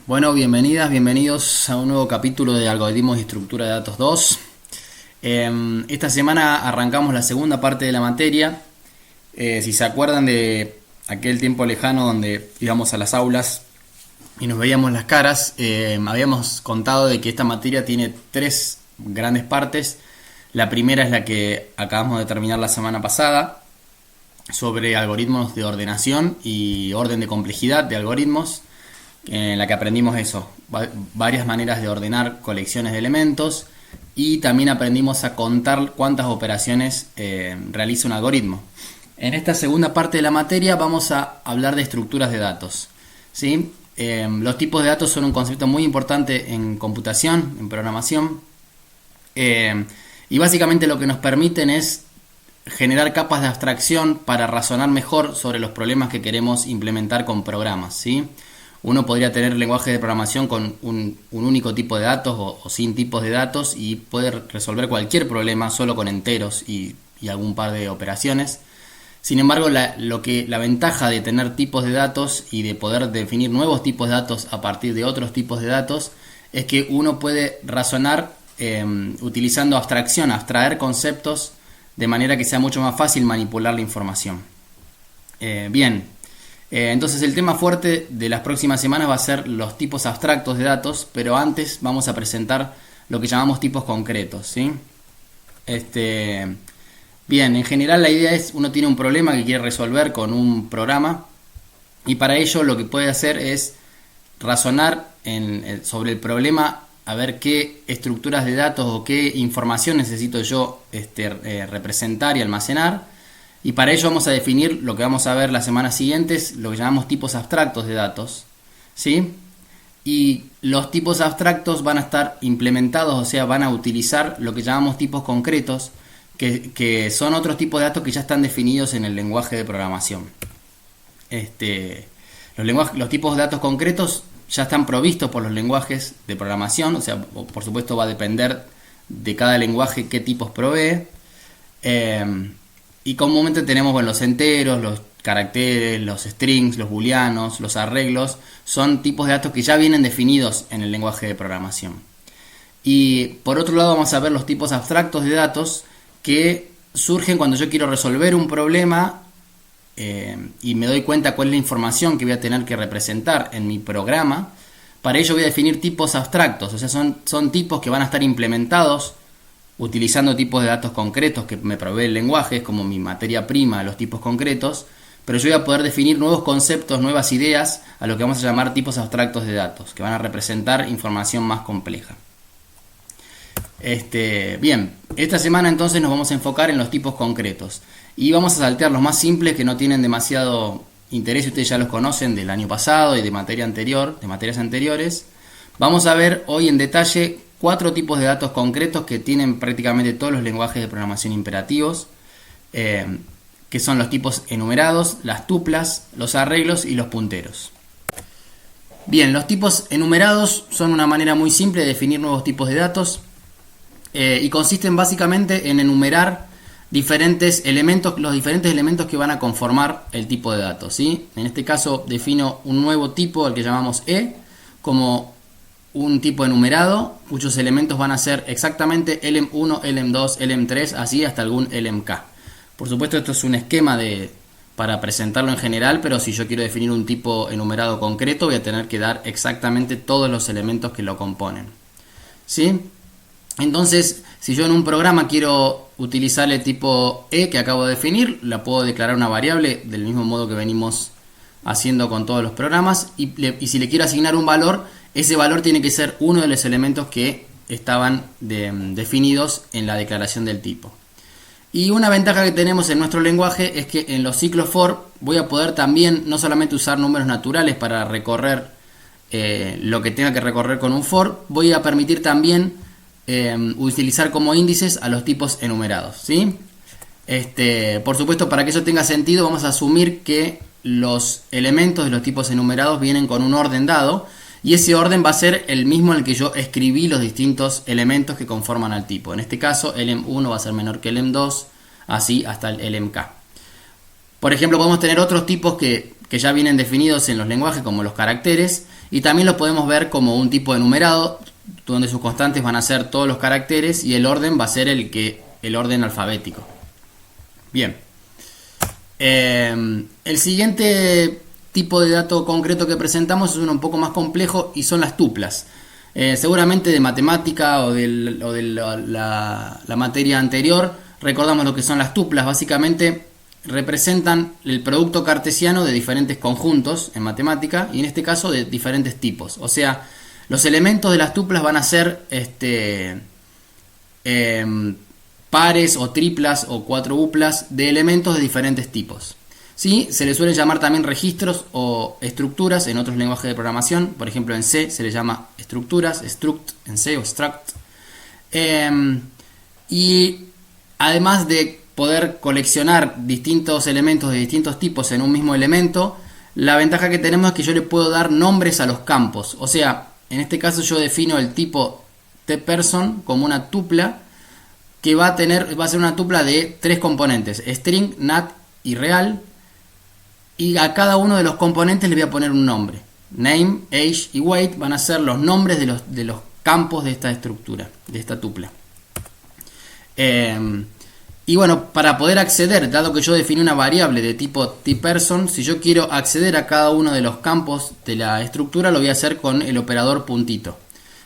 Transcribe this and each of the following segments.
Bueno, bienvenidas, bienvenidos a un nuevo capítulo de Algoritmos y Estructura de Datos 2. Esta semana arrancamos la segunda parte de la materia. Si se acuerdan de aquel tiempo lejano donde íbamos a las aulas y nos veíamos las caras, habíamos contado de que esta materia tiene tres grandes partes. La primera es la que acabamos de terminar la semana pasada, sobre algoritmos de ordenación y orden de complejidad de algoritmos, en la que aprendimos eso, varias maneras de ordenar colecciones de elementos, y también aprendimos a contar cuántas operaciones realiza un algoritmo. En esta segunda parte de la materia vamos a hablar de estructuras de datos, ¿sí? Los tipos de datos son un concepto muy importante en computación, en programación, y básicamente lo que nos permiten es generar capas de abstracción para razonar mejor sobre los problemas que queremos implementar con programas, ¿sí? Uno podría tener lenguajes de programación con un único tipo de datos o sin tipos de datos y puede resolver cualquier problema solo con enteros y algún par de operaciones. Sin embargo, la ventaja de tener tipos de datos y de poder definir nuevos tipos de datos a partir de otros tipos de datos es que uno puede razonar utilizando abstracción, abstraer conceptos de manera que sea mucho más fácil manipular la información. Entonces el tema fuerte de las próximas semanas va a ser los tipos abstractos de datos, pero antes vamos a presentar lo que llamamos tipos concretos, ¿sí? En general la idea es, uno tiene un problema que quiere resolver con un programa y para ello lo que puede hacer es razonar sobre el problema, a ver qué estructuras de datos o qué información necesito yo representar y almacenar. Y para ello vamos a definir lo que vamos a ver las semanas siguientes, lo que llamamos tipos abstractos de datos, ¿sí? Y los tipos abstractos van a estar implementados, o sea, van a utilizar lo que llamamos tipos concretos, que son otros tipos de datos que ya están definidos en el lenguaje de programación. Los tipos de datos concretos ya están provistos por los lenguajes de programación, o sea, por supuesto va a depender de cada lenguaje qué tipos provee. Y comúnmente tenemos los enteros, los caracteres, los strings, los booleanos, los arreglos, son tipos de datos que ya vienen definidos en el lenguaje de programación. Y por otro lado vamos a ver los tipos abstractos de datos que surgen cuando yo quiero resolver un problema y me doy cuenta cuál es la información que voy a tener que representar en mi programa. Para ello voy a definir tipos abstractos, o sea, son tipos que van a estar implementados utilizando tipos de datos concretos que me provee el lenguaje, es como mi materia prima, los tipos concretos, pero yo voy a poder definir nuevos conceptos, nuevas ideas, a lo que vamos a llamar tipos abstractos de datos, que van a representar información más compleja. Esta semana entonces nos vamos a enfocar en los tipos concretos, y vamos a saltear los más simples que no tienen demasiado interés, y ustedes ya los conocen del año pasado y de materias anteriores. Vamos a ver hoy en detalle 4 tipos de datos concretos que tienen prácticamente todos los lenguajes de programación imperativos, que son los tipos enumerados, las tuplas, los arreglos y los punteros. Bien, los tipos enumerados son una manera muy simple de definir nuevos tipos de datos y consisten básicamente en enumerar los diferentes elementos que van a conformar el tipo de datos, ¿sí? En este caso defino un nuevo tipo, el que llamamos E, como un tipo enumerado cuyos elementos van a ser exactamente elem1, elem2, elem3, así hasta algún elemk. Por supuesto esto es un esquema para presentarlo en general, pero si yo quiero definir un tipo enumerado concreto voy a tener que dar exactamente todos los elementos que lo componen, ¿sí? Entonces, si yo en un programa quiero utilizar el tipo E que acabo de definir, la puedo declarar una variable del mismo modo que venimos haciendo con todos los programas y si le quiero asignar un valor, ese valor tiene que ser uno de los elementos que estaban definidos en la declaración del tipo. Y una ventaja que tenemos en nuestro lenguaje es que en los ciclos for voy a poder también no solamente usar números naturales para recorrer lo que tenga que recorrer con un for, voy a permitir también utilizar como índices a los tipos enumerados, ¿sí? Por supuesto, para que eso tenga sentido vamos a asumir que los elementos de los tipos enumerados vienen con un orden dado, y ese orden va a ser el mismo en el que yo escribí los distintos elementos que conforman al tipo. En este caso, elem1 va a ser menor que elem2, así hasta el elemk. Por ejemplo, podemos tener otros tipos que ya vienen definidos en los lenguajes, como los caracteres, Y también lo podemos ver como un tipo de enumerado, donde sus constantes van a ser todos los caracteres y el orden va a ser el orden alfabético. Bien. El siguiente tipo de dato concreto que presentamos es uno un poco más complejo y son las tuplas. Seguramente de matemática o de la materia anterior recordamos lo que son las tuplas. Básicamente representan el producto cartesiano de diferentes conjuntos en matemática y en este caso de diferentes tipos. O sea, los elementos de las tuplas van a ser pares o triplas o cuádruplas de elementos de diferentes tipos. ¿Sí? Se le suele llamar también registros o estructuras en otros lenguajes de programación. Por ejemplo, en C se le llama estructuras, struct en C o struct. Y además de poder coleccionar distintos elementos de distintos tipos en un mismo elemento, la ventaja que tenemos es que yo le puedo dar nombres a los campos. O sea, en este caso yo defino el tipo tPerson como una tupla que va a ser una tupla de 3 componentes: string, nat y real. Y a cada uno de los componentes le voy a poner un nombre. Name, age y weight van a ser los nombres de los campos de esta estructura, de esta tupla. Y bueno, para poder acceder, dado que yo definí una variable de tipo tPerson, si yo quiero acceder a cada uno de los campos de la estructura, lo voy a hacer con el operador puntito.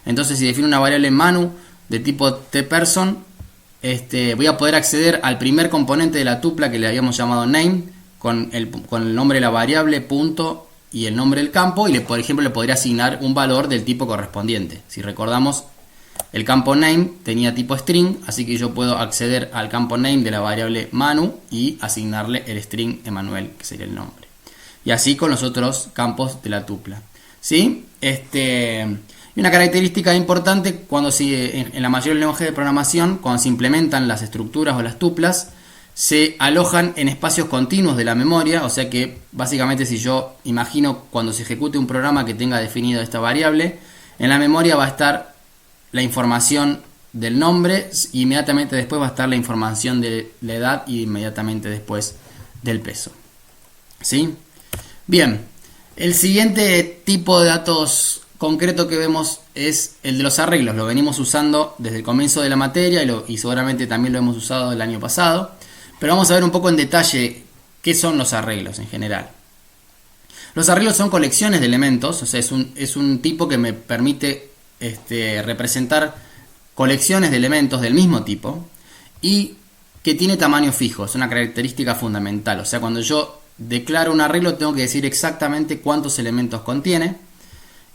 Entonces, si defino una variable Manu de tipo tPerson, voy a poder acceder al primer componente de la tupla que le habíamos llamado name, con el nombre de la variable, punto y el nombre del campo, y por ejemplo le podría asignar un valor del tipo correspondiente. Si recordamos, el campo name tenía tipo string, así que yo puedo acceder al campo name de la variable Manu y asignarle el string Emanuel, que sería el nombre. Y así con los otros campos de la tupla. ¿Sí? Y una característica importante en la mayoría de los lenguajes de programación, cuando se implementan las estructuras o las tuplas, se alojan en espacios continuos de la memoria. O sea que básicamente, si yo imagino cuando se ejecute un programa que tenga definido esta variable, en la memoria va a estar la información del nombre, y inmediatamente después va a estar la información de la edad y inmediatamente después del peso. ¿Sí? Bien, el siguiente tipo de datos concreto que vemos es el de los arreglos. Lo venimos usando desde el comienzo de la materia y seguramente también lo hemos usado el año pasado. Pero vamos a ver un poco en detalle qué son los arreglos en general. Los arreglos son colecciones de elementos, o sea, es un tipo que me permite representar colecciones de elementos del mismo tipo y que tiene tamaño fijo. Es una característica fundamental. O sea, cuando yo declaro un arreglo tengo que decir exactamente cuántos elementos contiene.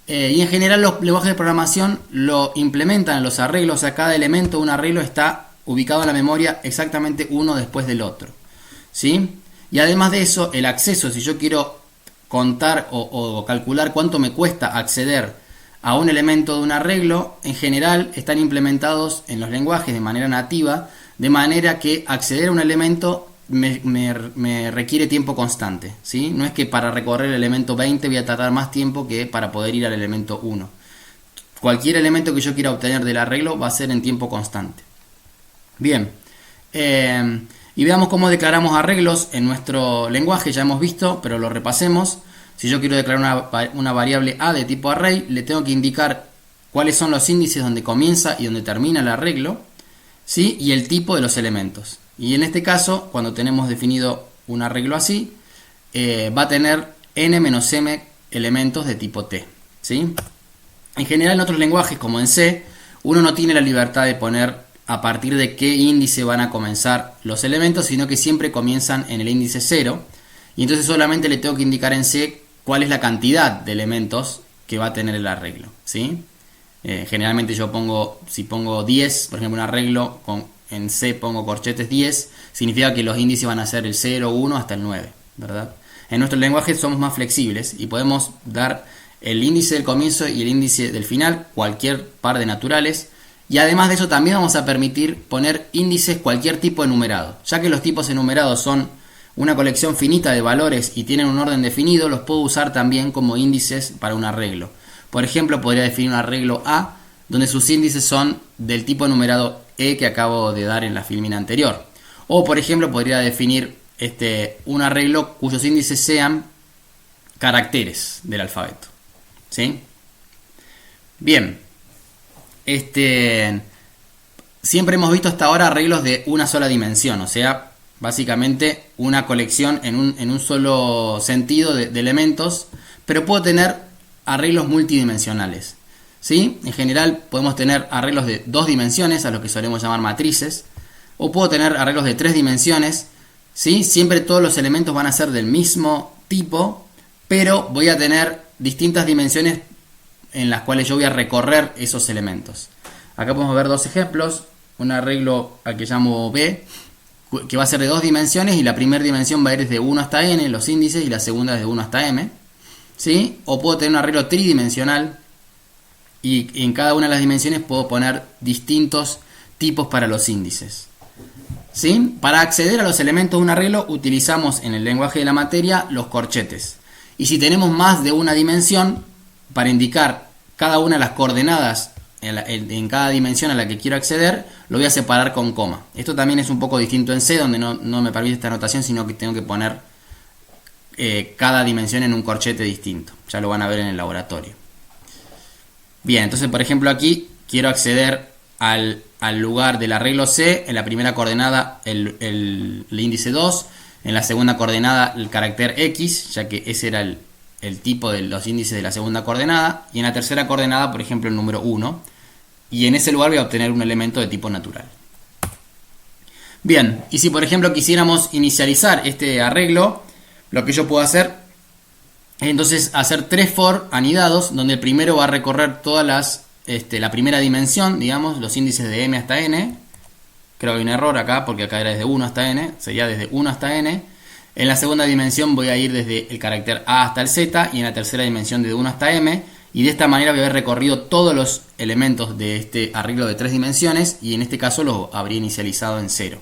Y en general los lenguajes de programación lo implementan en los arreglos. O sea, cada elemento de un arreglo está ubicado en la memoria exactamente uno después del otro, ¿sí? Y además de eso, el acceso, si yo quiero contar o calcular cuánto me cuesta acceder a un elemento de un arreglo, en general están implementados en los lenguajes de manera nativa, de manera que acceder a un elemento me requiere tiempo constante, ¿sí? No es que para recorrer el elemento 20 voy a tardar más tiempo que para poder ir al elemento 1. Cualquier elemento que yo quiera obtener del arreglo va a ser en tiempo constante. Bien, y veamos cómo declaramos arreglos en nuestro lenguaje. Ya hemos visto, pero lo repasemos. Si yo quiero declarar una variable A de tipo array, le tengo que indicar cuáles son los índices donde comienza y donde termina el arreglo, ¿sí? Y el tipo de los elementos. Y en este caso, cuando tenemos definido un arreglo así, va a tener n-m elementos de tipo t, ¿sí? En general, en otros lenguajes, como en C, uno no tiene la libertad de poner a partir de qué índice van a comenzar los elementos, sino que siempre comienzan en el índice 0, y entonces solamente le tengo que indicar en C cuál es la cantidad de elementos que va a tener el arreglo, ¿sí? Generalmente yo si pongo 10, por ejemplo, un arreglo en C pongo corchetes 10, significa que los índices van a ser el 0, 1 hasta el 9, ¿verdad? En nuestro lenguaje somos más flexibles y podemos dar el índice del comienzo y el índice del final, cualquier par de naturales. Y además de eso también vamos a permitir poner índices cualquier tipo enumerado. Ya que los tipos enumerados son una colección finita de valores y tienen un orden definido, los puedo usar también como índices para un arreglo. Por ejemplo, podría definir un arreglo A donde sus índices son del tipo enumerado E que acabo de dar en la filmina anterior. O por ejemplo podría definir un arreglo cuyos índices sean caracteres del alfabeto, ¿sí? Bien, siempre hemos visto hasta ahora arreglos de una sola dimensión, o sea, básicamente una colección en un solo sentido de elementos, pero puedo tener arreglos multidimensionales, ¿sí? En general podemos tener arreglos de 2 dimensiones, a los que solemos llamar matrices, o puedo tener arreglos de 3 dimensiones, ¿sí? Siempre todos los elementos van a ser del mismo tipo, pero voy a tener distintas dimensiones en las cuales yo voy a recorrer esos elementos. Acá podemos ver 2 ejemplos, un arreglo al que llamo B, que va a ser de 2 dimensiones, y la primera dimensión va a ir desde 1 hasta n, los índices, y la segunda desde 1 hasta m, ¿sí? O puedo tener un arreglo tridimensional, y en cada una de las dimensiones puedo poner distintos tipos para los índices, ¿sí? Para acceder a los elementos de un arreglo utilizamos en el lenguaje de la materia los corchetes. Y si tenemos más de una dimensión, para indicar cada una de las coordenadas en cada dimensión a la que quiero acceder, lo voy a separar con coma. Esto también es un poco distinto en C, donde no me permite esta notación, sino que tengo que poner cada dimensión en un corchete distinto. Ya lo van a ver en el laboratorio. Bien, entonces por ejemplo aquí quiero acceder al lugar del arreglo C, en la primera coordenada el índice 2, en la segunda coordenada el carácter X, ya que ese era el tipo de los índices de la segunda coordenada, y en la tercera coordenada, por ejemplo, el número 1, y en ese lugar voy a obtener un elemento de tipo natural. Bien, y si por ejemplo quisiéramos inicializar este arreglo, lo que yo puedo hacer es entonces hacer 3 for anidados, donde el primero va a recorrer todas la primera dimensión, digamos, los índices de m hasta n. Creo que hay un error acá, porque acá era desde 1 hasta n, sería desde 1 hasta n. En la segunda dimensión voy a ir desde el carácter a hasta el z, y en la tercera dimensión desde 1 hasta m, y de esta manera voy a haber recorrido todos los elementos de este arreglo de 3 dimensiones, y en este caso los habría inicializado en 0.